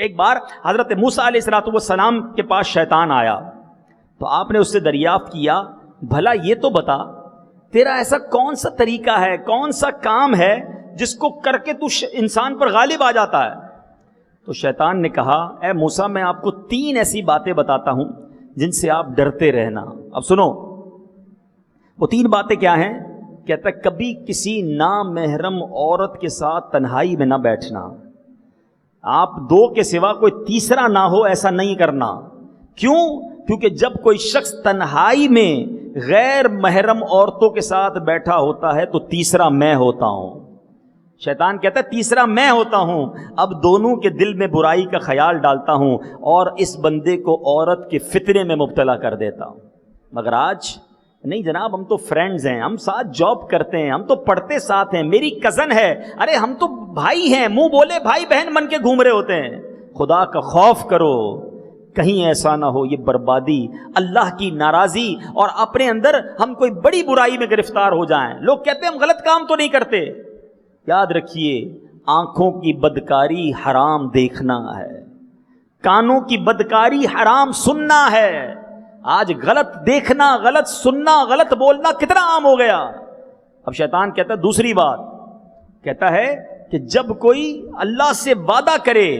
ایک بار حضرت موسیٰ علیہ السلام کے پاس شیطان آیا تو آپ نے اس سے دریافت کیا، بھلا یہ تو بتا تیرا ایسا کون سا طریقہ ہے، کون سا کام ہے جس کو کر کے تو انسان پر غالب آ جاتا ہے؟ تو شیطان نے کہا، اے موسیٰ میں آپ کو 3 ایسی باتیں بتاتا ہوں جن سے آپ ڈرتے رہنا۔ اب سنو، وہ 3 باتیں کیا ہیں؟ کہتا ہے کبھی کسی نامحرم عورت کے ساتھ تنہائی میں نہ بیٹھنا، آپ 2 کے سوا کوئی تیسرا نہ ہو، ایسا نہیں کرنا۔ کیوں؟ کیونکہ جب کوئی شخص تنہائی میں غیر محرم عورتوں کے ساتھ بیٹھا ہوتا ہے تو تیسرا میں ہوتا ہوں۔ شیطان کہتا ہے تیسرا میں ہوتا ہوں، اب دونوں کے دل میں برائی کا خیال ڈالتا ہوں اور اس بندے کو عورت کے فتنے میں مبتلا کر دیتا ہوں۔ مگر آج نہیں جناب، ہم تو فرینڈز ہیں، ہم ساتھ جاب کرتے ہیں، ہم تو پڑھتے ساتھ ہیں، میری کزن ہے، ارے ہم تو بھائی ہیں، منہ بولے بھائی بہن بن کے گھوم رہے ہوتے ہیں۔ خدا کا خوف کرو، کہیں ایسا نہ ہو یہ بربادی، اللہ کی ناراضی اور اپنے اندر ہم کوئی بڑی برائی میں گرفتار ہو جائیں۔ لوگ کہتے ہیں ہم غلط کام تو نہیں کرتے، یاد رکھیے آنکھوں کی بدکاری حرام دیکھنا ہے، کانوں کی بدکاری حرام سننا ہے۔ آج غلط دیکھنا، غلط سننا، غلط بولنا کتنا عام ہو گیا۔ اب شیطان کہتا ہے دوسری بات، کہتا ہے کہ جب کوئی اللہ سے وعدہ کرے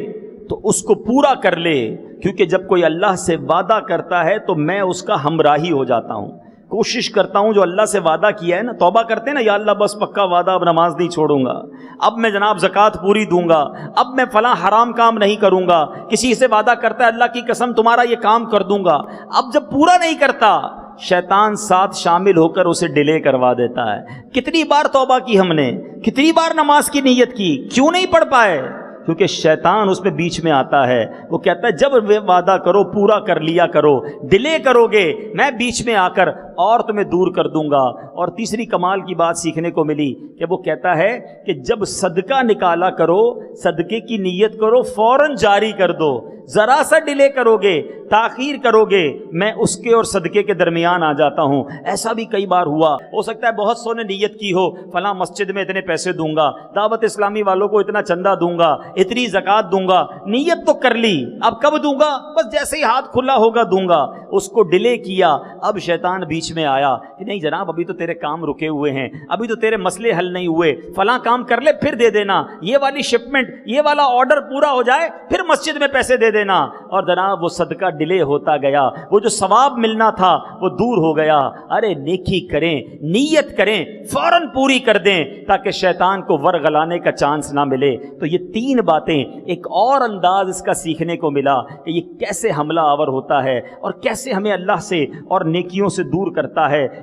تو اس کو پورا کر لے، کیونکہ جب کوئی اللہ سے وعدہ کرتا ہے تو میں اس کا ہمراہی ہو جاتا ہوں۔ کوشش کرتا ہوں جو اللہ سے وعدہ کیا ہے نا، توبہ کرتے ہیں نا، یا اللہ بس پکا وعدہ، اب نماز نہیں چھوڑوں گا، اب میں جناب زکوٰۃ پوری دوں گا، اب میں فلاں حرام کام نہیں کروں گا۔ کسی سے وعدہ کرتا ہے اللہ کی قسم تمہارا یہ کام کر دوں گا، اب جب پورا نہیں کرتا شیطان ساتھ شامل ہو کر اسے ڈیلے کروا دیتا ہے۔ کتنی بار توبہ کی ہم نے، کتنی بار نماز کی نیت کی، کیوں نہیں پڑھ پائے؟ کیونکہ شیطان اس میں بیچ میں آتا ہے، وہ کہتا ہے جب وعدہ کرو پورا کر لیا کرو، ڈیلے کرو گے میں بیچ میں آ کر اور تمہیں دور کر دوں گا۔ اور تیسری کمال کی بات سیکھنے کو ملی کہ وہ کہتا ہے کہ جب صدقہ نکالا کرو، صدقے کی نیت کرو، فوراً جاری کر دو، ذرا سا ڈیلے کرو گے، تاخیر کرو گے، میں اس کے اور صدقے کے درمیان آ جاتا ہوں۔ ایسا بھی کئی بار ہوا، ہو سکتا ہے بہت سو نے نیت کی ہو، فلاں مسجد میں اتنے پیسے دوں گا، دعوت اسلامی والوں کو اتنا چندہ دوں گا، اتنی زکوٰۃ دوں گا، نیت تو کر لی، اب کب دوں گا؟ بس جیسے ہی ہاتھ کھلا ہوگا دوں گا، اس کو ڈیلے کیا۔ اب شیطان بیچ میں آیا کہ نہیں جناب ابھی تو تیرے کام رکے ہوئے ہیں، ابھی تو تیرے مسئلے حل نہیں ہوئے، فلاں کام کر لے پھر دے دینا، یہ والی شپمنٹ، یہ والا آرڈر پورا ہو جائے پھر مسجد میں پیسے دے دینا۔ اور جناب وہ صدقہ ڈیلے ہوتا گیا، وہ جو ثواب ملنا تھا وہ دور ہو گیا۔ ارے نیکی کریں، نیت کریں، فوراً پوری کر دیں تاکہ شیطان کو ورغلانے کا چانس نہ ملے۔ تو یہ 3 باتیں، ایک اور انداز اس کا سیکھنے کو ملا کہ یہ کیسے حملہ آور ہوتا ہے اور کیسے ہمیں اللہ سے اور نیکیوں سے دور کرتا ہے۔